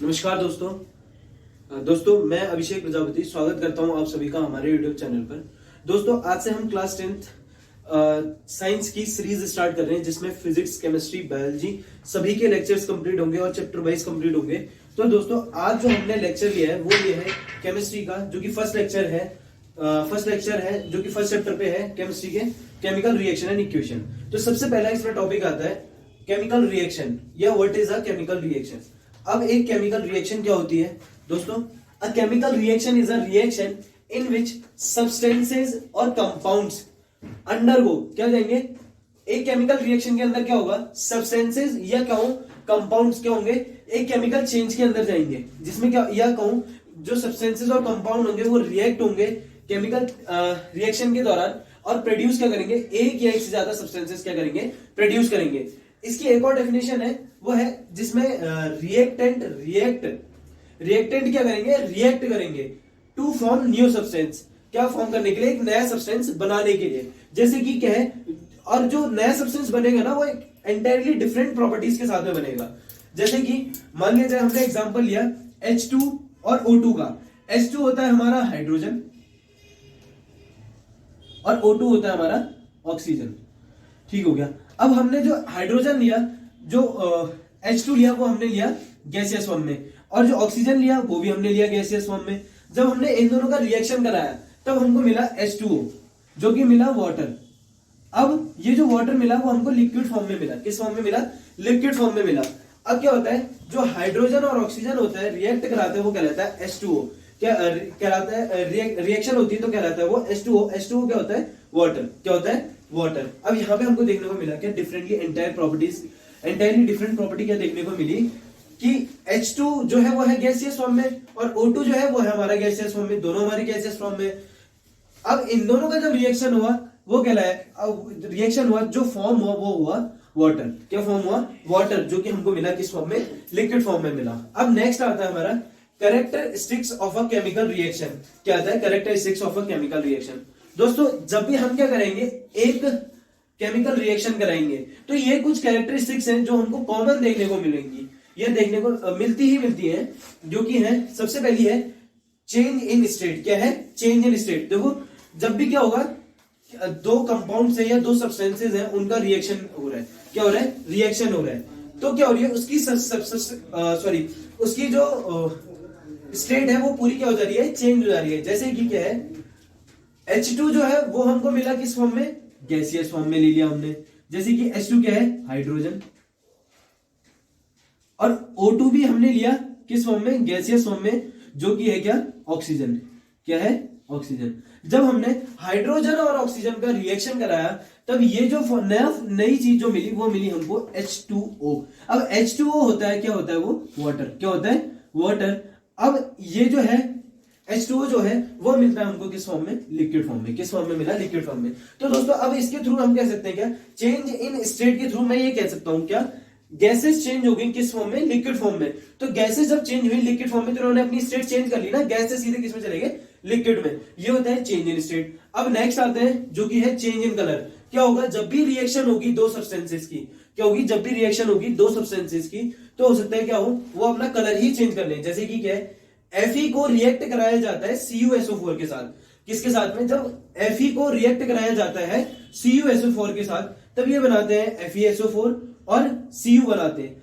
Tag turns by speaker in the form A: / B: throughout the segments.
A: नमस्कार दोस्तों मैं अभिषेक प्रजापति स्वागत करता हूं आप सभी का हमारे यूट्यूब चैनल पर। दोस्तों आज से हम क्लास 10th साइंस की सीरीज स्टार्ट कर रहे हैं जिसमें फिजिक्स, केमिस्ट्री, बायोलॉजी सभी के लेक्चर्स कंप्लीट होंगे और चैप्टर वाइज कंप्लीट होंगे। तो दोस्तों आज जो हमने लेक्चर लिया है वो ये है केमिस्ट्री का, जो कि फर्स्ट लेक्चर है जो कि फर्स्ट चैप्टर पे है केमिस्ट्री के, केमिकल रिएक्शन एंड इक्वेशन। तो सबसे पहला इसमें टॉपिक आता है केमिकल रिएक्शन या what is a chemical reaction. अब एक केमिकल रिएक्शन क्या होती है दोस्तों? A chemical reaction is a reaction in which substances और कंपाउंड्स अंडरगो क्या जाएंगे। एक केमिकल रिएक्शन के अंदर क्या होगा, सब्सटेंसेस या कहूं कंपाउंड्स क्या होंगे, एक केमिकल चेंज के अंदर जाएंगे जिसमें क्या या कहूं जो सब्सटेंसेस और कंपाउंड होंगे वो रिएक्ट होंगे केमिकल रिएक्शन के दौरान और प्रोड्यूस क्या करेंगे, एक या एक से ज्यादा सब्सटेंसेस क्या करेंगे, प्रोड्यूस करेंगे। इसकी एक और डेफिनेशन है वो है जिसमें रिएक्टेंट क्या करेंगे, रिएक्ट करेंगे टू फॉर्म न्यू सब्सटेंस, क्या फॉर्म करने के लिए, एक नया सब्सटेंस बनाने के लिए। जैसे कि क्या है, और जो नया सब्सटेंस बनेगा ना वो एक एंटायरली डिफरेंट प्रॉपर्टीज के साथ में बनेगा। जैसे कि मान लीजिए हमने एग्जांपल लिया H2 और O2 का। H2 होता है हमारा हाइड्रोजन और O2 होता है हमारा ऑक्सीजन। ठीक हो गया। अब हमने जो हाइड्रोजन लिया, जो H2 लिया वो हमने लिया गैसियस फॉर्म में, और जो ऑक्सीजन लिया वो भी हमने लिया गैसियस फॉर्म में। जब हमने इन दोनों का रिएक्शन कराया तब हमको मिला H2O जो कि मिला वाटर। अब ये जो वाटर मिला वो हमको लिक्विड फॉर्म में मिला। किस फॉर्म में मिला? लिक्विड फॉर्म में मिला। अब क्या होता है, जो हाइड्रोजन और ऑक्सीजन होता है रिएक्ट कराते हैं वो कहलाता है H2O। क्या कहलाता है, रिएक्शन होती है तो कहलाता है वो H2O। H2O क्या होता है? वाटर। क्या होता है? वाटर। अब यहाँ पे हमको देखने को मिला क्या, डिफरेंटली एंटायरली डिफरेंट प्रॉपर्टी क्या देखने को मिली कि H2 जो है वो है गैसियस फॉर्म में और O2 जो है वो है हमारा गैसियस फॉर्म में, दोनों हमारे गैसियस फॉर्म में। अब इन दोनों का जब रिएक्शन हुआ वो रिएक्शन हुआ, जो फॉर्म हुआ वो हुआ वाटर। क्या फॉर्म हुआ? वाटर, जो कि हमको मिला किस फॉर्म में? लिक्विड फॉर्म में मिला। अब नेक्स्ट आता है हमारा characteristics of a chemical reaction. क्या आता है? Characteristics of a chemical reaction. दोस्तों जब भी हम क्या करेंगे, एक केमिकल रिएक्शन कराएंगे तो ये कुछ कैरेक्टरिस्टिक्स हैं जो हमको कॉमन देखने को मिलेंगी, ये देखने को मिलती है, जो कि है सबसे पहली है चेंज इन स्टेट। क्या है? Change in state. देखो जब भी क्या होगा, दो कंपाउंड्स है या दो सब्सटेंसेस हैं उनका रिएक्शन हो रहा है। क्या हो रहा है? रिएक्शन हो रहा है। तो क्या हो रही है, उसकी जो स्टेट है वो पूरी क्या हो जा रही है, चेंज हो जा रही है। जैसे कि क्या है, H2 जो है वो हमको मिला किस फॉर्म में? गैसियस फॉर्म में ले लिया हमने। जैसे कि H2 क्या है? हाइड्रोजन। और O2 भी हमने लिया किस फॉर्म में? गैसियस फॉर्म में, जो कि है क्या? ऑक्सीजन। क्या है? ऑक्सीजन। जब हमने हाइड्रोजन और ऑक्सीजन का रिएक्शन कराया तब ये जो नई चीज जो मिली वो मिली हमको H2O। अब H2O होता है, क्या होता है वो? वाटर। क्या होता है? वाटर। अब ये जो है H2O जो है वो मिलता है हमको किस फॉर्म में? लिक्विड फॉर्म में। किस फॉर्म में मिला? लिक्विड फॉर्म में। तो दोस्तों अब इसके थ्रू हम कह सकते हैं क्या, चेंज इन स्टेट के थ्रू मैं ये कह सकता हूं क्या, गैसेस चेंज हो गई किस फॉर्म में? लिक्विड फॉर्म में। तो गैसेस जब चेंज हुई लिक्विड फॉर्म में तो उन्होंने अपनी स्टेट चेंज कर ली ना, गैस से सीधे किस में चले गए? लिक्विड में। ये होता है चेंज इन स्टेट। अब नेक्स्ट आते हैं जो कि है चेंज इन कलर। क्या होगा, जब भी रिएक्शन होगी दो सब्सटेंसेस की, क्या होगी, जब भी रिएक्शन होगी दो सब्सटेंसेस की तो हो सकता है क्या हो, वो अपना कलर ही चेंज कर ले। जैसे कि क्या है, Fe को रिएक्ट कराया जाता है CuSO4 के साथ। किसके साथ में? जब Fe को रिएक्ट कराया जाता है CuSO4 के साथ तब ये बनाते हैं FeSO4 और Cu बनाते हैं,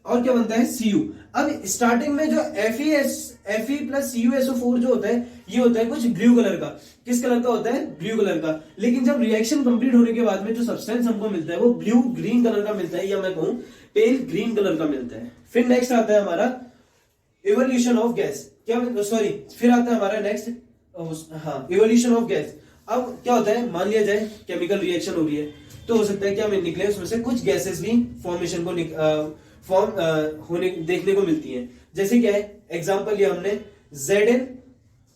A: और क्या बनता है? Cu। अब स्टार्टिंग में जो Fe प्लस CuSO4 जो होता है ये होता है कुछ ब्लू कलर का। किस कलर का होता है? ब्लू कलर का। लेकिन जब रिएक्शन कंप्लीट होने के बाद में जो सब्सटेंस हमको मिलता है वो ब्लू ग्रीन कलर का मिलता है, या मैं कहूं पेल ग्रीन कलर का मिलता है। फिर नेक्स्ट आता है हमारा इवोल्यूशन ऑफ गैस। फिर आता है हमारा नेक्स्ट इवोल्यूशन ऑफ गैस। अब क्या होता है, मान लिया जाए केमिकल रिएक्शन हो रही है तो हो सकता है क्या में निकले उसमें से कुछ गैसेस भी फॉर्मेशन को होने देखने को मिलती हैं। जैसे क्या है, एग्जांपल लिया हमने Zn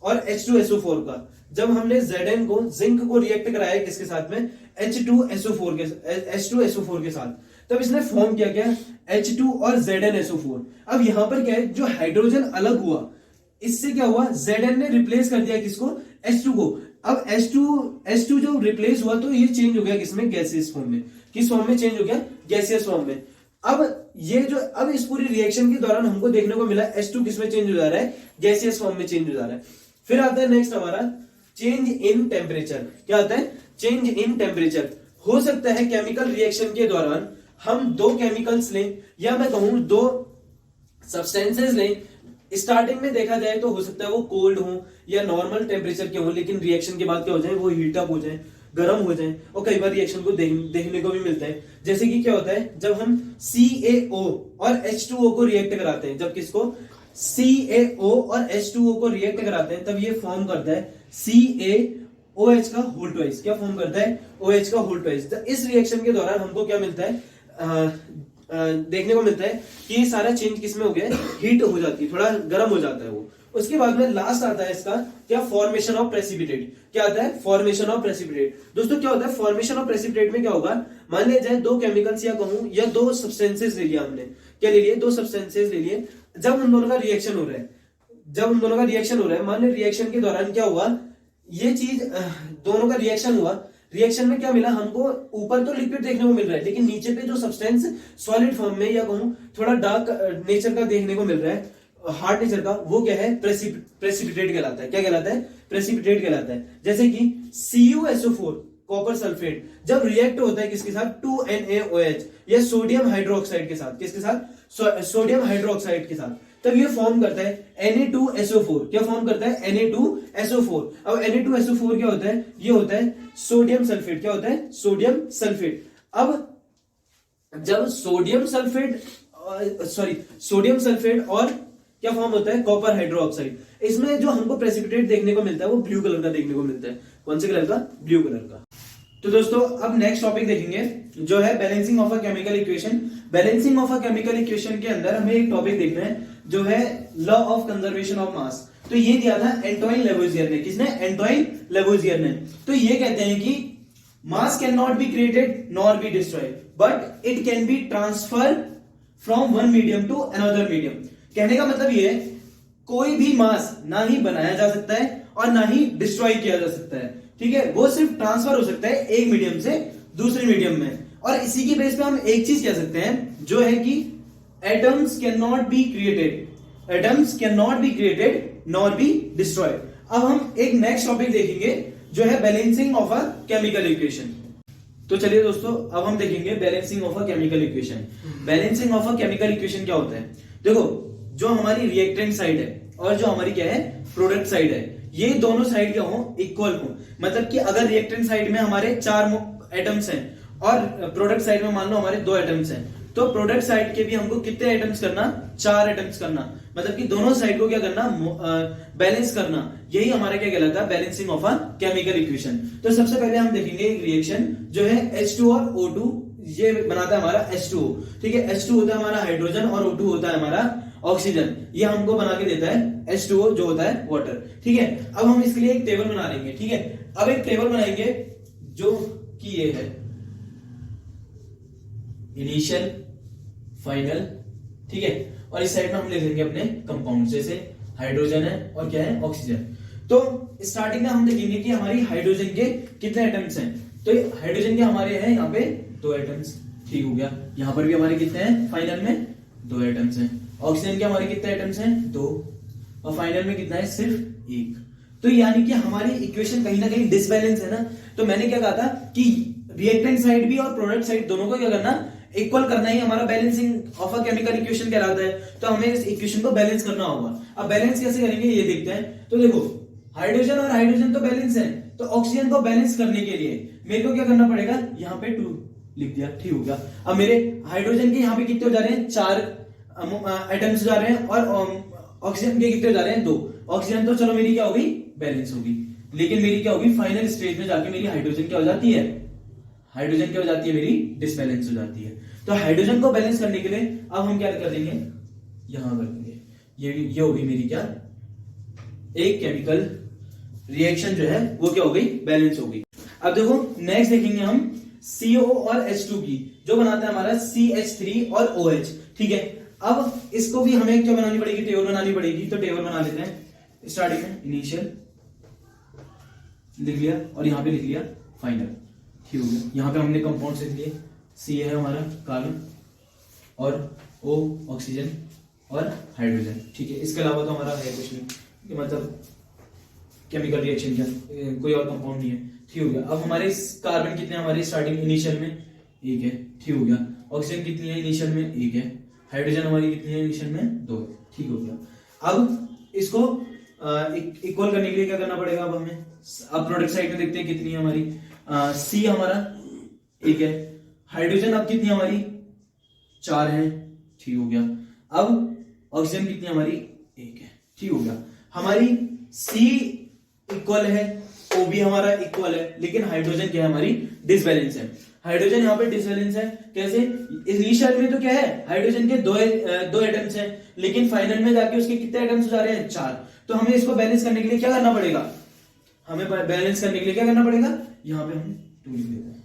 A: और H2SO4 का। जब हमने Zn को जिंक को रिएक्ट कराया किसके साथ में? H2SO4 के साथ, तब इसने फॉर्म किया क्या? H2 और ZnSO4। अब यहां पर क्या है, जो हाइड्रोजन अलग हुआ इससे क्या हुआ, Zn ने रिप्लेस कर दिया किसको? H2 को। अब H2 जो रिप्लेस हुआ तो ये चेंज हो गया किसमें? गैसियस फॉर्म में। किस फॉर्म में चेंज हो गया? गैसियस फॉर्म में। अब ये जो अब इस पूरी रिएक्शन के दौरान हमको देखने को मिला H2 किसमें चेंज हो जा रहा है, गैसियस फॉर्म में चेंज हो जा रहा है। फिर आता है नेक्स्ट हमारा चेंज इन टेम्परेचर। क्या आता है, चेंज इन टेम्परेचर। हो सकता है केमिकल रिएक्शन के दौरान हम दो केमिकल्स लें या मैं कहूं दो सब्सटेंसेस लें, स्टार्टिंग में देखा जाए तो हो सकता है वो कोल्ड हो या नॉर्मल टेम्परेचर के हो, लेकिन रिएक्शन के बाद क्या हो जाए, वो हीट अप हो जाए, गर्म हो जाए, और कई बार रिएक्शन को देखने को भी मिलता है। जैसे कि क्या होता है, जब हम CaO और H2O को रिएक्ट कराते हैं, जब किसको, CaO और H2O को रिएक्ट कराते हैं, तब ये फॉर्म करता है CaOH का होल ट्वाइस। क्या फॉर्म करता है, OH का होल ट्वाइस। इस रिएक्शन के दौरान हमको क्या मिलता है, देखने को मिलता है कि ये सारा चेंज किसमें हो गया है, हीट हो जाती है, थोड़ा गर्म हो जाता है वो। उसके बाद में लास्ट आता है इसका क्या, फॉर्मेशन ऑफ प्रेसिपिटेट। क्या आता है, फॉर्मेशन ऑफ प्रेसिपिटेट। दोस्तों क्या होता है फॉर्मेशन ऑफ प्रेसिपिटेट में, क्या होगा, मान लिया जाए दो केमिकल्स या कहूं या दो सब्सटेंसेस ले लिया हमने, क्या ले लिए, दो सब्सटेंसेस ले लिए। जब उन दोनों का रिएक्शन हो रहा है, जब उन दोनों का रिएक्शन हो रहा है, मान लो रिएक्शन के दौरान क्या हुआ, ये चीज दोनों का रिएक्शन हुआ, रिएक्शन में क्या मिला हमको, ऊपर तो लिक्विड देखने को मिल रहा है, लेकिन नीचे पे जो सब्सटेंस सॉलिड फॉर्म में या कहूं थोड़ा डार्क नेचर का देखने को मिल रहा है, हार्ड नेचर का, वो क्या है, प्रेसिपिटेट कहलाता है। क्या कहलाता है, प्रेसिपिटेट कहलाता है। जैसे कि CuSO4 कॉपर सल्फेट जब रिएक्ट होता है किसके साथ, 2NaOH या सोडियम हाइड्रोक्साइड के साथ, किसके साथ, सोडियम हाइड्रोक्साइड के साथ, तब ये फॉर्म करता है Na2SO4। क्या फॉर्म करता है, Na2SO4। अब Na2SO4 क्या होता है, ये होता है सोडियम सल्फेट। क्या होता है, सोडियम सल्फेट। अब जब सोडियम सल्फेट और क्या फॉर्म होता है, कॉपर हाइड्रोक्साइड, इसमें जो हमको प्रेसिपिटेट देखने को मिलता है वो ब्लू कलर का देखने को मिलता है। कौन से कलर का, ब्लू कलर का। तो दोस्तों अब नेक्स्ट टॉपिक देखेंगे जो है balancing of a chemical equation. Balancing of a chemical equation के अंदर हमें एक टॉपिक देखना है जो है law of conservation of mass. तो ये दिया था एंटोइन लेवोइजियर ने। किसने, एंटोइन लेवोइजियर ने। तो ये कहते हैं कि mass can not be created nor be destroyed but it can be transfer from one medium to another medium. कहने का मतलब ये है, कोई भी मास ना ही बनाया जा सकता है और ना ही डिस्ट्रॉय किया जा सकता है, ठीक है, वो सिर्फ ट्रांसफर हो सकता है एक मीडियम से दूसरे मीडियम में। और इसी की बेस पे हम एक चीज कह सकते हैं जो है कि atoms can not be created, atoms can not be created nor be destroyed. अब हम एक नेक्स्ट टॉपिक देखेंगे जो है balancing of a chemical equation. तो चलिए दोस्तों अब हम देखेंगे balancing of a chemical equation. Balancing of a chemical equation क्या होता है, देखो जो हमारी रिएक्टेंट साइड है और जो हमारी क्या है, प्रोडक्ट साइड है, ये दोनों साइड क्या हो, इक्वल हो। मतलब कि अगर रिएक्टेंट साइड में हमारे 4 एटम्स हैं और प्रोडक्ट साइड में मान लो हमारे 2 एटम्स हैं, तो प्रोडक्ट साइड के भी हमको कितने एटम्स करना, 4 एटम्स करना। मतलब कि दोनों साइड को क्या करना, बैलेंस करना। यही हमारा क्या कहलाता है, balancing of a chemical equation. तो सबसे पहले हम देखेंगे एक रिएक्शन जो है H2 और O2, ये बनाता है हमारा H2O, ठीक है। H2 होता है हमारा हाइड्रोजन और O2 होता है हमारा ऑक्सीजन। ये हमको बना के देता है H2O जो होता है वाटर, ठीक है। अब हम इसके लिए एक टेबल बना लेंगे, ठीक है। अब एक टेबल बनाएंगे जो कि ये है इनिशियल, फाइनल, ठीक है। और इस साइड में हम लिख लेंगे अपने कंपाउंड, जैसे हाइड्रोजन है और क्या है, ऑक्सीजन। तो स्टार्टिंग में हम देखेंगे कि हमारी हाइड्रोजन के कितने एटम्स हैं। तो हाइड्रोजन के हमारे हैं यहाँ पे 2 एटम्स, ठीक हो गया। यहाँ पर भी हमारे कितने हैं, फाइनल में 2 एटम्स हैं। ऑक्सीजन के हमारे कितने एटम्स हैं, 2, और फाइनल में कितना है, सिर्फ 1। तो यानी कि हमारी इक्वेशन कहीं ना कहीं डिसबैलेंस है ना। तो मैंने क्या कहा था कि रिएक्टेंट साइड भी और प्रोडक्ट साइड दोनों को क्या करना, इक्वल करना ही हमारा balancing of a chemical equation कहलाता है। तो हमें इस इक्वेशन को बैलेंस करना होगा। अब बैलेंस कैसे करेंगे ये देखते हैं। तो देखो हाइड्रोजन और हाइड्रोजन तो बैलेंस है, तो ऑक्सीजन को बैलेंस करने के लिए मेरे को क्या करना पड़ेगा, यहाँ पे 2 लिख दिया, ठीक हो गया। अब मेरे हाइड्रोजन के यहाँ पे कितने हो जा रहे हैं, 4 एटम्स जा रहे हैं, और ऑक्सीजन के कितने हो जा रहे हैं, 2। ऑक्सीजन तो चलो मेरी क्या होगी, बैलेंस होगी, लेकिन मेरी क्या होगी, फाइनल स्टेज में जाके मेरी हाइड्रोजन क्या हो जाती है, हाइड्रोजन क्या हो जाती है, मेरी डिसबैलेंस हो जाती है। तो हाइड्रोजन को बैलेंस करने के लिए अब हम क्या कर देंगे, यहां कर देंगे, ये होगी मेरी क्या, एक केमिकल रिएक्शन जो है वो क्या हो गई, बैलेंस हो गई। अब देखो नेक्स्ट देखेंगे हम CO और H2 की, जो बनाता है हमारा CH3 और OH, ठीक है। अब इसको भी हमें क्या बनानी पड़ेगी, टेबल बनानी पड़ेगी। तो टेबल बना लेते हैं। स्टार्टिंग में इनिशियल लिख लिया और यहां पे लिख लिया फाइनल, ठीक हो गया। यहां पे हमने कंपाउंड लिख लिए, C है हमारा कार्बन, और O ऑक्सीजन और हाइड्रोजन, ठीक है। इसके अलावा तो हमारा है कुछ नहीं, कि मतलब केमिकल रिएक्शन क्या कोई और कंपाउंड नहीं है, ठीक हो गया। अब हमारे कार्बन कितने हमारे स्टार्टिंग इनिशियल में, एक है, ठीक हो गया। ऑक्सीजन कितनी है इनिशियल में, एक है। हाइड्रोजन हमारी कितनी है इनिशियल में, दो है, ठीक हो गया। अब इसको इक्वल करने के लिए क्या करना पड़ेगा अब हमें, अब प्रोडक्ट साइड में देखते हैं कितनी है हमारी, सी हमारा एक है, हाइड्रोजन अब कितनी हमारी, चार है, ठीक हो गया। अब ऑक्सीजन कितनी हमारी, एक है, ठीक हो गया। हमारी सी इक्वल है, ओ भी हमारा इक्वल है, लेकिन हाइड्रोजन क्या है हमारी, डिसबैलेंस है। हाइड्रोजन यहाँ पे डिसबैलेंस है, कैसे, इनिशियल में तो क्या है, हाइड्रोजन के दो एटम्स हैं, लेकिन फाइनल में जाके उसके कितने एटम्स हो जा रहे हैं, चार। तो हमें इसको बैलेंस करने के लिए क्या करना पड़ेगा, हमें बैलेंस करने के लिए क्या करना पड़ेगा, यहाँ पे हम 2 लिख देते हैं,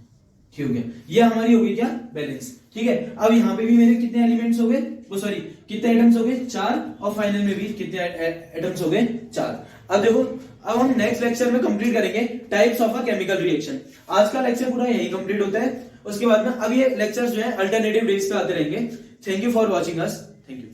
A: ठीक हो गया। ये हमारी होगी क्या, बैलेंस, ठीक है। अब यहाँ पे भी मेरे कितने एलिमेंट्स हो गए, वो सॉरी कितने एटम्स हो गए, 4, और फाइनल में भी कितने एटम्स हो गए, 4। अब देखो, अब हम नेक्स्ट लेक्चर में कंप्लीट करेंगे types of a chemical reaction. आज का लेक्चर पूरा यही कंप्लीट होता है, उसके बाद में अब ये लेक्चर्स जो है अल्टरनेटिव डेज पे आते रहेंगे। Thank you for watching us, thank you.